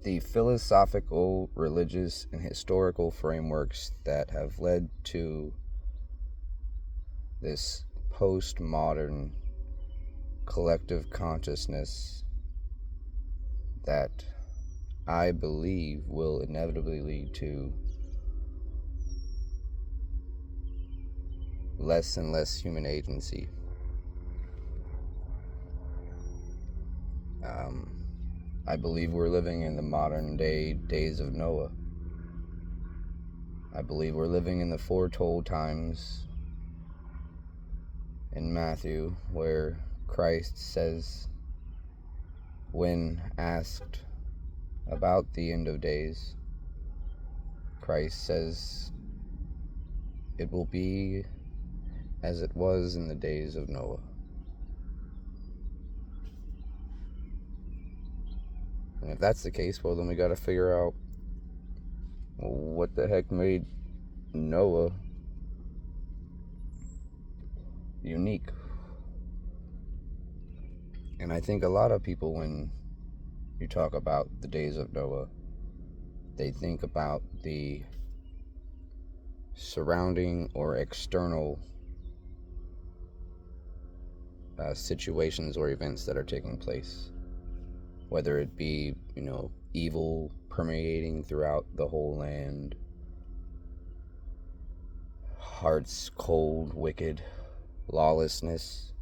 the philosophical, religious, and historical frameworks that have led to this postmodern collective consciousness that I believe will inevitably lead to less and less human agency. I believe we're living in the modern days of Noah. I believe we're living in the foretold times in Matthew where Christ says, when asked about the end of days, Christ says, it will be as it was in the days of Noah. And if that's the case, well, then we got to figure out what the heck made Noah unique. And I think a lot of people, when you talk about the days of Noah, they think about the surrounding or external situations or events that are taking place. Whether it be, evil permeating throughout the whole land, hearts cold, wicked, lawlessness.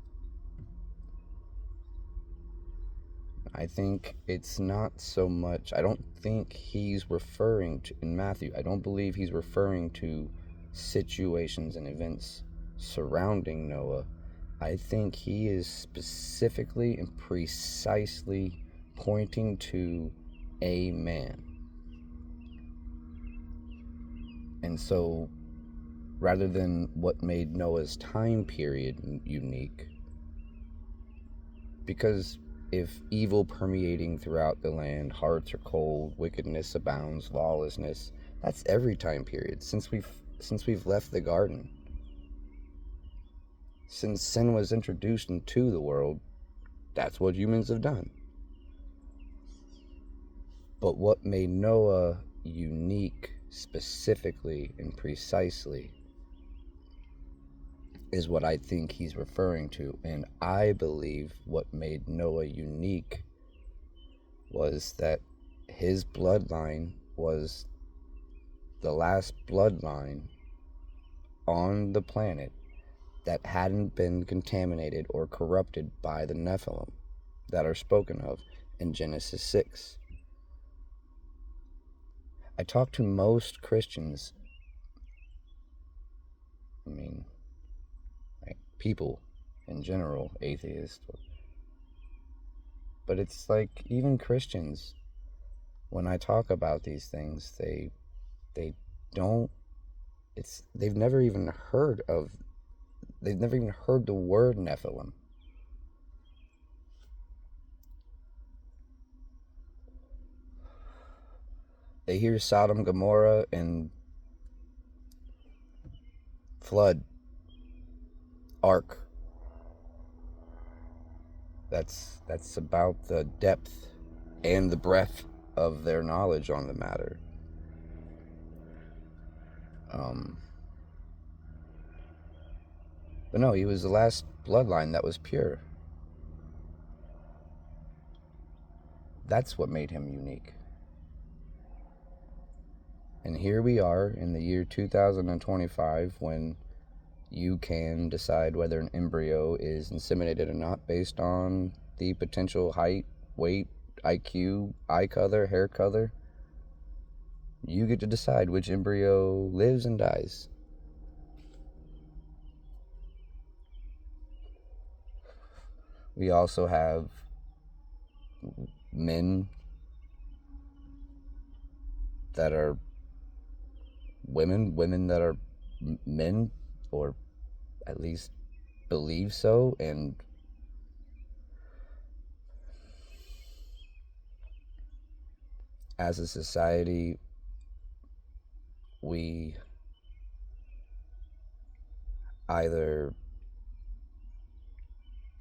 I think it's not so much, I don't think he's referring to, in Matthew, I don't believe he's referring to situations and events surrounding Noah. I think he is specifically and precisely pointing to a man. And so, rather than what made Noah's time period unique, because if evil permeating throughout the land, hearts are cold, wickedness abounds, lawlessness, that's every time period since we've left the garden. Since sin was introduced into the world, that's what humans have done. But what made Noah unique specifically and precisely is what I think he's referring to. And I believe what made Noah unique was that his bloodline was the last bloodline on the planet that hadn't been contaminated or corrupted by the Nephilim that are spoken of in Genesis 6. I talk to most Christians, people in general, atheists, but it's like even Christians, when I talk about these things, they've never even heard the word Nephilim. They hear Sodom, Gomorrah, and flood, ark. That's about the depth and the breadth of their knowledge on the matter. But no, he was the last bloodline that was pure. That's what made him unique. And here we are in the year 2025 when you can decide whether an embryo is inseminated or not based on the potential height, weight, IQ, eye color, hair color. You get to decide which embryo lives and dies. We also have men that are women that are men, or at least believe so, and as a society, we either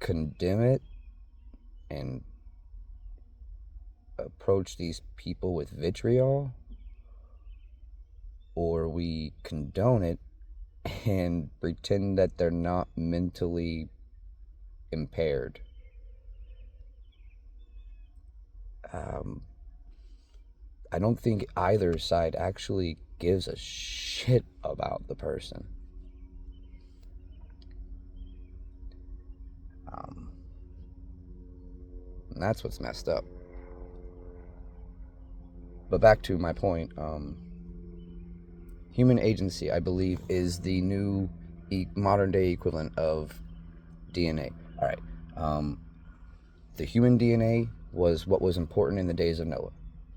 condemn it and approach these people with vitriol, or we condone it and pretend that they're not mentally impaired. I don't think either side actually gives a shit about the person. And that's what's messed up. But back to my point, human agency, I believe, is the new modern day equivalent of DNA. All right. The human DNA was what was important in the days of Noah.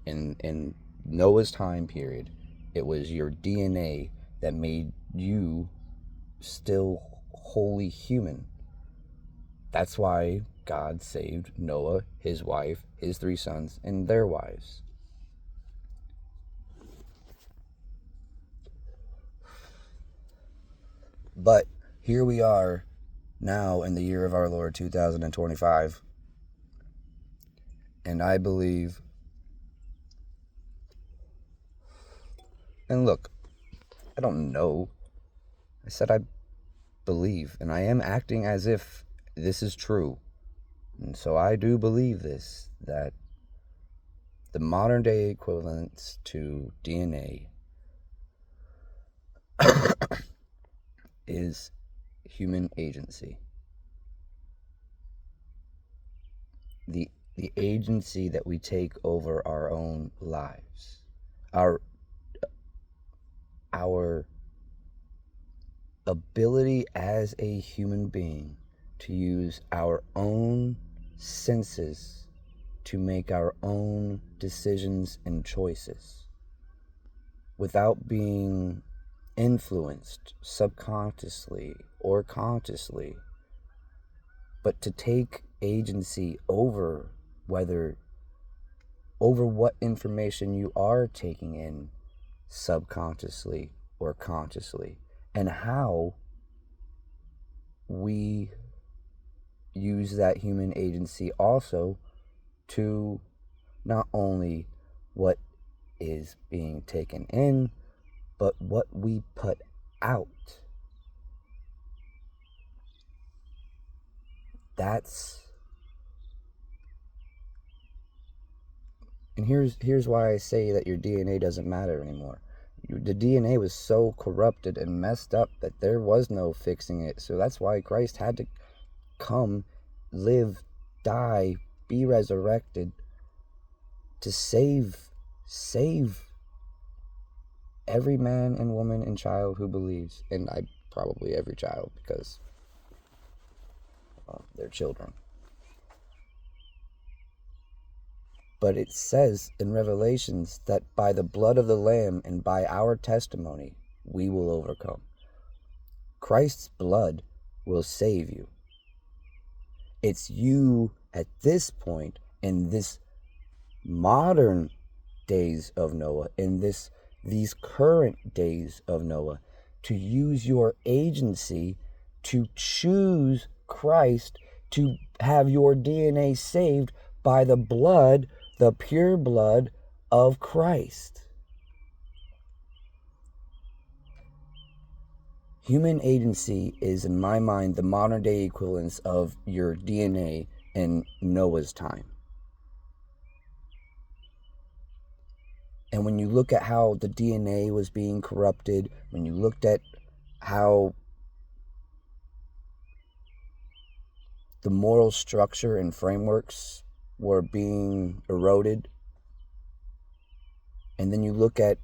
In Noah's time period, it was your DNA that made you still wholly human. That's why God saved Noah, his wife, his 3 sons, and their wives. But here we are now in the year of our Lord 2025, and I believe, and look, I don't know, I said I believe, and I am acting as if this is true. And so I do believe this, that the modern day equivalents to DNA is human agency. The agency that we take over our own lives. Our ability as a human being to use our own senses to make our own decisions and choices without being influenced subconsciously or consciously, but to take agency over what information you are taking in subconsciously or consciously, and how we use that human agency also to not only what is being taken in, but what we put out. And here's why I say that your DNA doesn't matter anymore. The DNA was so corrupted and messed up that there was no fixing it. So that's why Christ had to come, live, die, be resurrected to save every man and woman and child who believes. And probably every child, because they're children. But it says in Revelations that by the blood of the Lamb and by our testimony, we will overcome. Christ's blood will save you. It's you at this point, in this modern days of Noah, in these current days of Noah, to use your agency to choose Christ, to have your DNA saved by the blood, the pure blood of Christ. Human agency is, in my mind, the modern day equivalence of your DNA in Noah's time. And when you look at how the DNA was being corrupted, when you looked at how the moral structure and frameworks were being eroded, and then you look at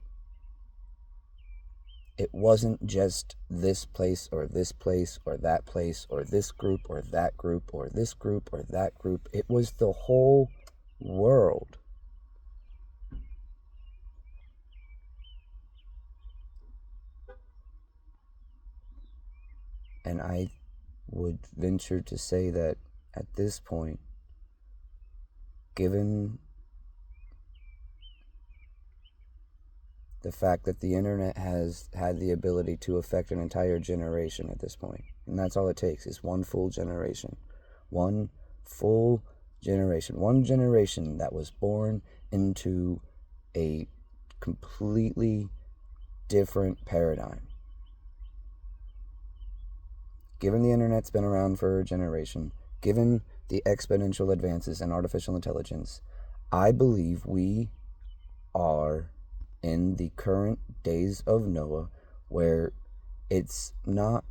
it wasn't just this place or this place or that place or this group or that group or this group or that group. It was the whole world. And I would venture to say that at this point, given the fact that the internet has had the ability to affect an entire generation at this point, and that's all it takes, is one full generation. One full generation. One generation that was born into a completely different paradigm. Given the internet's been around for a generation, given the exponential advances in artificial intelligence, I believe we are in the current days of Noah, where it's not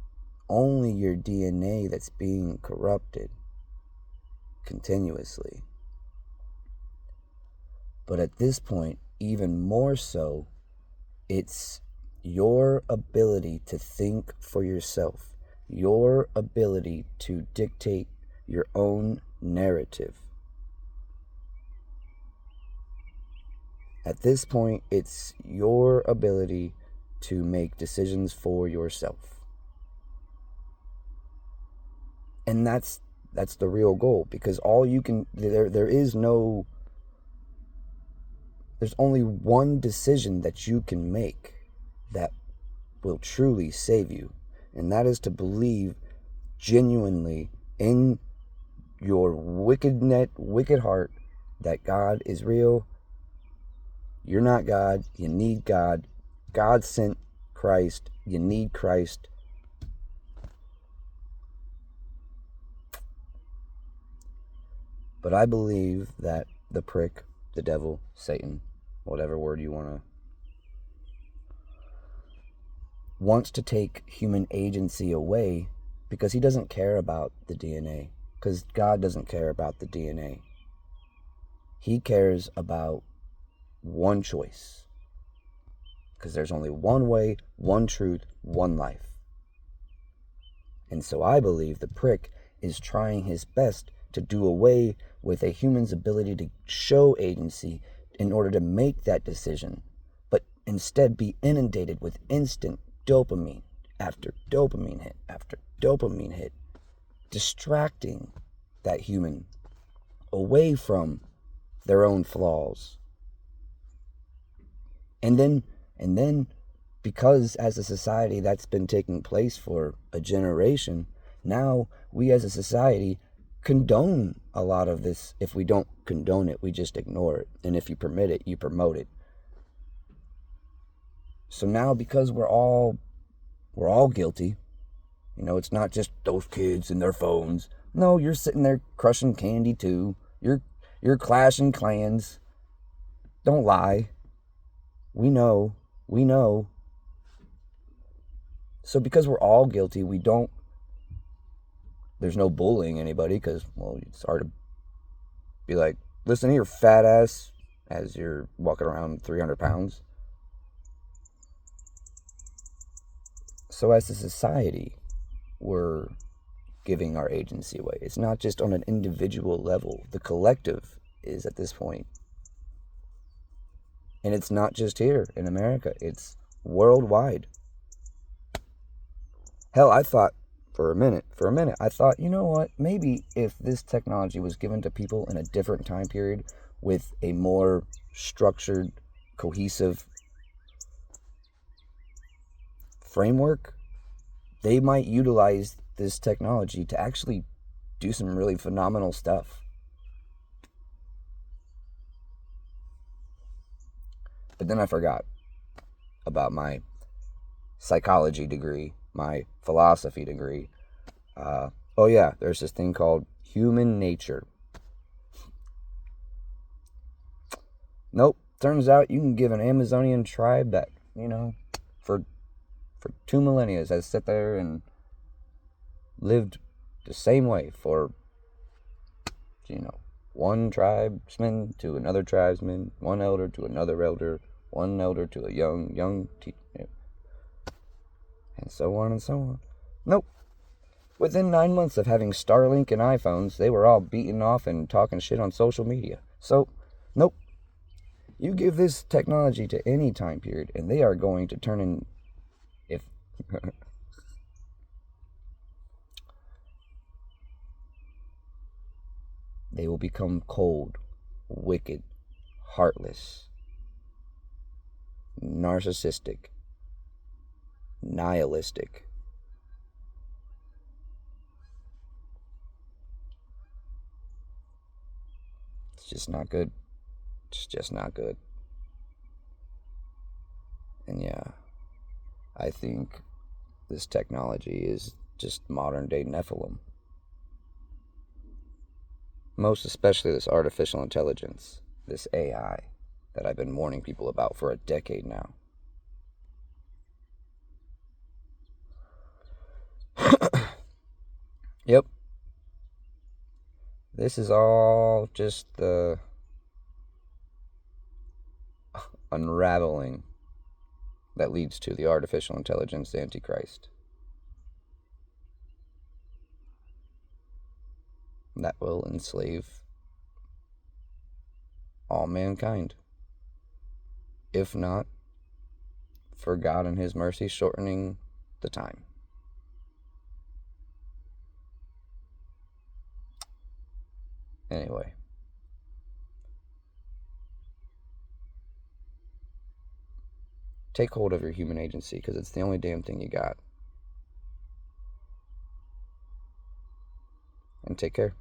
only your DNA that's being corrupted continuously, but at this point, even more so, it's your ability to think for yourself, your ability to dictate your own narrative. At this point, it's your ability to make decisions for yourself. And that's the real goal, because all you can, there's only one decision that you can make that will truly save you. And that is to believe genuinely in your wicked heart that God is real. You're not God. You need God. God sent Christ. You need Christ. But I believe that the prick, the devil, Satan, whatever word you want to, wants to take human agency away because he doesn't care about the DNA. Because God doesn't care about the DNA. He cares about one choice. Because there's only one way, one truth, one life. And so I believe the prick is trying his best to do away with a human's ability to show agency in order to make that decision, but instead be inundated with instant dopamine after dopamine hit after dopamine hit, distracting that human away from their own flaws. And then because as a society that's been taking place for a generation, now we as a society condone a lot of this. If we don't condone it, we just ignore it. And if you permit it, you promote it. So now, because we're all guilty, it's not just those kids and their phones. No, you're sitting there crushing candy too. You're clashing clans. Don't lie. We know. So because we're all guilty, there's no bullying anybody, because, well, it's hard to be like, listen here, fat ass, as you're walking around 300 pounds. So as a society, we're giving our agency away. It's not just on an individual level. The collective is at this point. And it's not just here in America. It's worldwide. Hell, I thought for a minute, I thought, you know what? Maybe if this technology was given to people in a different time period with a more structured, cohesive framework, they might utilize this technology to actually do some really phenomenal stuff. But then I forgot about my psychology degree, my philosophy degree. Oh yeah, there's this thing called human nature. Nope, turns out you can give an Amazonian tribe that, for 2 millennia has sat there and lived the same way for, one tribesman to another tribesman, one elder to another elder, one elder to a young teacher, and so on and so on. Nope. Within 9 months of having Starlink and iPhones, they were all beating off and talking shit on social media. So, nope. You give this technology to any time period, and they are going to turn in, if they will become cold, wicked, heartless, narcissistic, nihilistic. just not good. It's just not good. And yeah, I think this technology is just modern day Nephilim. Most especially this artificial intelligence, this AI that I've been warning people about for a decade now. Yep. This is all just the unraveling that leads to the artificial intelligence Antichrist. That will enslave all mankind. If not, for God in His mercy shortening the time. Anyway. Take hold of your human agency, because it's the only damn thing you got. And take care.